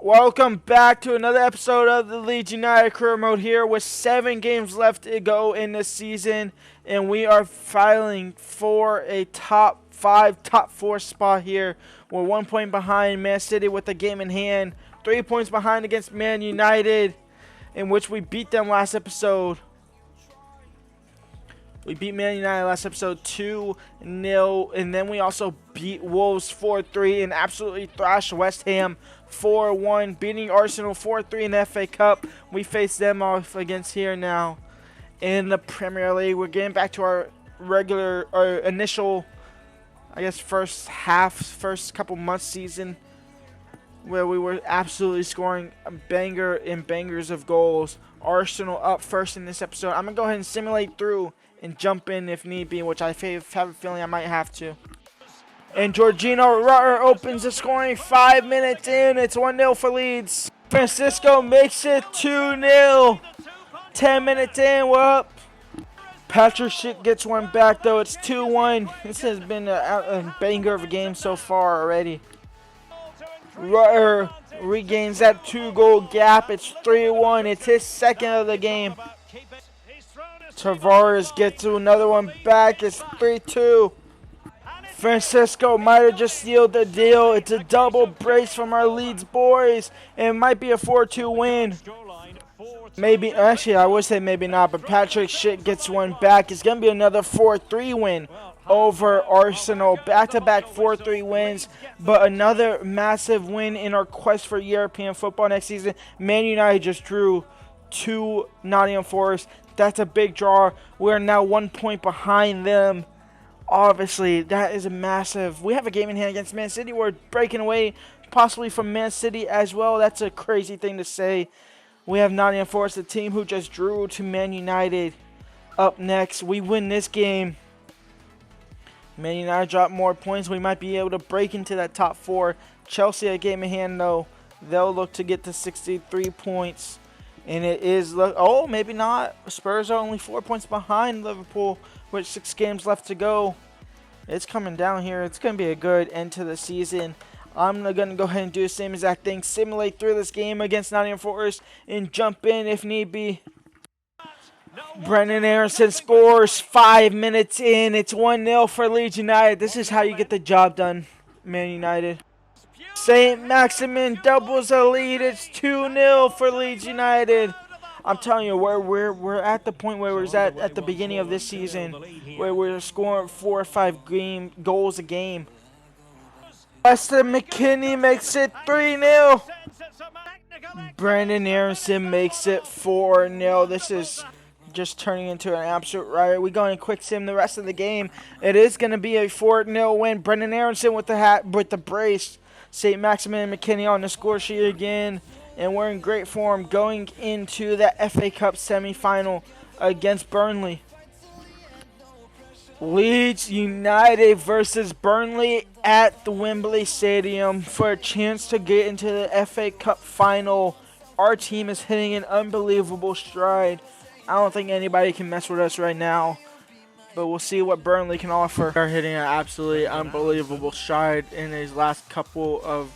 Welcome back to another episode of the Leeds United Career Mode here with 7 games left to go in this season, and we are filing for a top 5, top 4 spot here. We're 1 point behind Man City with the game in hand, 3 points behind against Man United, in which we beat them last episode. We beat Man United last episode 2-0, and then we also beat Wolves 4-3 and absolutely thrashed West Ham 4-1, beating Arsenal 4-3 in the FA Cup. We face them off against here now in the Premier League. We're getting back to our initial, first couple months season, where we were absolutely scoring bangers of goals. Arsenal up first in this episode. I'm going to go ahead and simulate through and jump in if need be, which I have a feeling I might have to. And Jorginho Rutter opens the scoring 5 minutes in. It's 1-0 for Leeds. Francisco makes it 2-0. 10 minutes in, we're up. Patrick Schick gets one back, though. It's 2-1. This has been a banger of a game so far already. Rutter regains that 2-goal gap. It's 3-1. It's his second of the game. Tavares gets to another one back. It's 3-2. Francisco might have just sealed the deal. It's a double brace from our Leeds boys. And it might be a 4-2 win. Maybe, actually, I would say maybe not. But Patrick Schick gets one back. It's going to be another 4-3 win over Arsenal. Back-to-back 4-3 wins. But another massive win in our quest for European football next season. Man United just drew to Nottingham Forest. That's a big draw. We're now 1 point behind them. Obviously, that is a massive. We have a game in hand against Man City. We're breaking away possibly from Man City as well. That's a crazy thing to say. We have Nottingham Forest, the team who just drew to Man United, up next. We win this game. Man United drop more points. We might be able to break into that top 4. Chelsea, a game in hand, though. They'll look to get to 63 points. And it is, oh, maybe not. Spurs are only 4 points behind Liverpool with 6 games left to go. It's coming down here. It's going to be a good end to the season. I'm going to go ahead and do the same exact thing. Simulate through this game against Nottingham Forest and jump in if need be. Brendan Aronson scores 5 minutes in. It's 1-0 for Leeds United. This is how you get the job done, Man United. St. Maximin doubles the lead. It's 2-0 for Leeds United. I'm telling you, we're at the point where we was at the beginning of this season, where we're scoring 4 or 5 goals a game. Weston McKennie makes it 3-0. Brandon Aronson makes it 4-0. This is just turning into an absolute riot. We going to quick sim the rest of the game. It is going to be a 4-0 win. Brendan Aronson with the brace. St. Maximin and McKinney on the score sheet again. And we're in great form going into the FA Cup semi-final against Burnley. Leeds United versus Burnley at the Wembley Stadium for a chance to get into the FA Cup final. Our team is hitting an unbelievable stride. I don't think anybody can mess with us right now. But we'll see what Burnley can offer. They're hitting an absolutely unbelievable stride in his last couple of,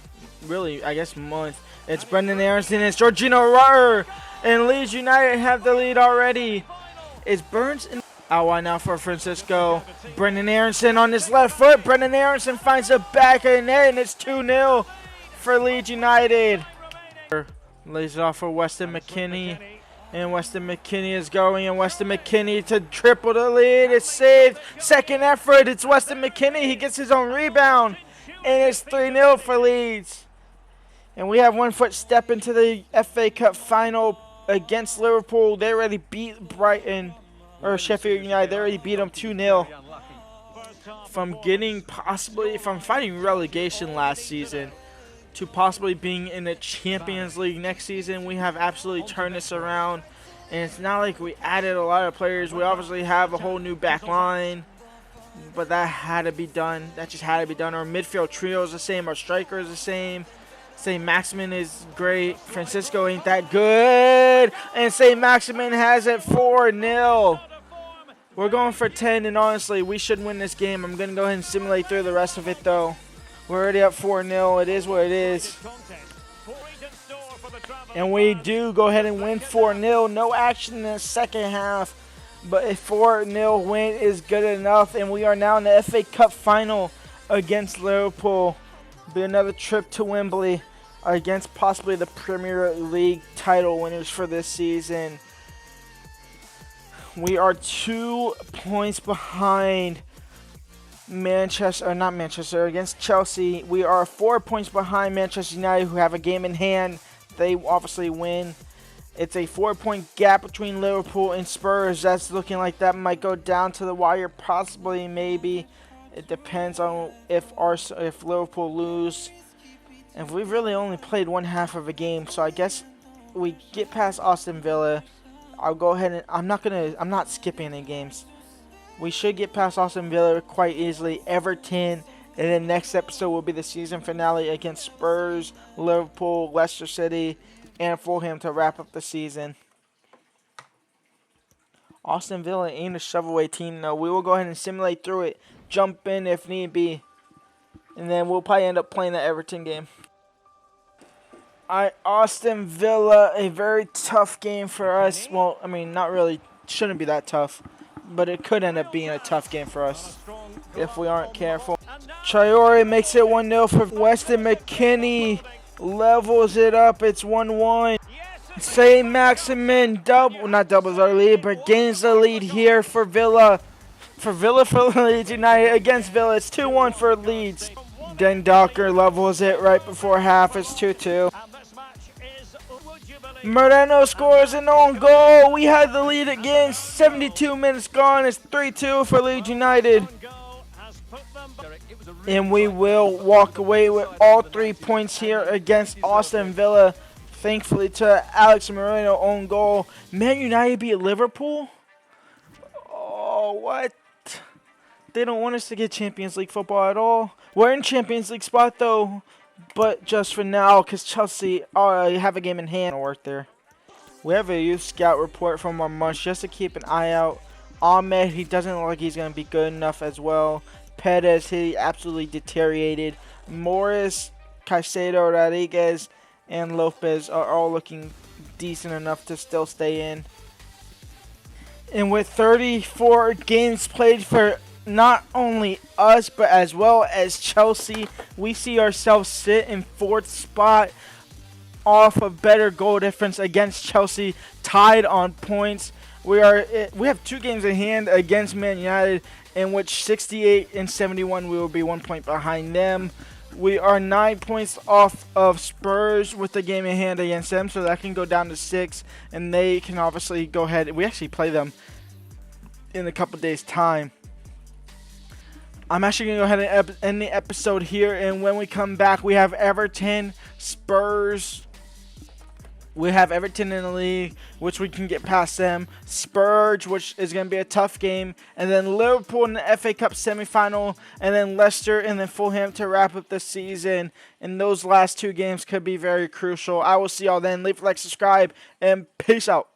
months. It's Brendan Aronson, it's Jorginho Rutter, and Leeds United have the lead already. It's Burns and out wide now for Francisco. Brendan Aronson on his left foot. Brendan Aronson finds the back of the net, and it's 2-0 for Leeds United. Lays it off for Weston McKennie. And Weston McKennie is going, and Weston McKennie to triple the lead. It's saved. Second effort. It's Weston McKennie. He gets his own rebound. And it's 3-0 for Leeds. And we have 1 foot step into the FA Cup final against Liverpool. They already beat Sheffield United. They already beat them 2-0. From fighting relegation last season to possibly being in the Champions League next season, we have absolutely turned this around. And it's not like we added a lot of players. We obviously have a whole new back line, but that had to be done. That just had to be done. Our midfield trio is the same. Our striker is the same. St. Maximin is great. Francisco ain't that good. And St. Maximin has it 4-0. We're going for 10, and honestly, we should win this game. I'm going to go ahead and simulate through the rest of it, though. We're already up 4-0. It is what it is. And we do go ahead and win 4-0. No action in the second half, but a 4-0 win is good enough. And we are now in the FA Cup final against Liverpool. Be another trip to Wembley against possibly the Premier League title winners for this season. We are 2 points behind against Chelsea. We are 4 points behind Manchester United, who have a game in hand. They obviously win. It's a 4-point gap between Liverpool and Spurs. That's looking like that might go down to the wire, possibly, maybe. It depends on if Liverpool lose. And we've really only played one half of a game, so I guess we get past Aston Villa. I'll go ahead and I'm not skipping any games. We should get past Aston Villa quite easily. Everton, and then next episode will be the season finale against Spurs, Liverpool, Leicester City, and Fulham to wrap up the season. Aston Villa ain't a shovelway team, though. We will go ahead and simulate through it, jump in if need be, and then we'll probably end up playing the Everton game. Aston Villa, a very tough game for us. Well, I mean, not really. Shouldn't be that tough, but it could end up being a tough game for us if we aren't careful. Traore makes it 1-0 for Weston McKennie. Levels it up. It's 1-1. St. Maximin doubles our lead, but gains the lead here for Villa. For Leeds United against Villa. It's 2-1 for Leeds. Docker levels it right before half. It's 2-2. Moreno scores an own goal. We had the lead again. 72 minutes gone. It's 3-2 for Leeds United. And we will walk away with all 3 points here against Aston Villa. Thankfully to Alex Moreno own goal. Man United beat Liverpool? Oh, what? They don't want us to get Champions League football at all. We're in Champions League spot though, but just for now, because Chelsea have a game in hand to work there. We have a youth scout report from our munch just to keep an eye out. Ahmed, he doesn't look like he's going to be good enough as well. Perez, he absolutely deteriorated. Morris, Caicedo, Rodriguez, and Lopez are all looking decent enough to still stay in. And with 34 games played for not only us, but as well as Chelsea, we see ourselves sit in 4th spot off a better goal difference against Chelsea, tied on points. We have 2 games in hand against Man United, in which 68 and 71 we will be 1 point behind them. We are 9 points off of Spurs with the game in hand against them, so that can go down to 6, and they can obviously go ahead. We actually play them in a couple days' time. I'm actually going to go ahead and end the episode here, and when we come back, we have Everton, Spurs. We have Everton in the league, which we can get past them. Spurs, which is going to be a tough game. And then Liverpool in the FA Cup semifinal. And then Leicester and then Fulham to wrap up the season. And those last 2 games could be very crucial. I will see y'all then. Leave a like, subscribe, and peace out.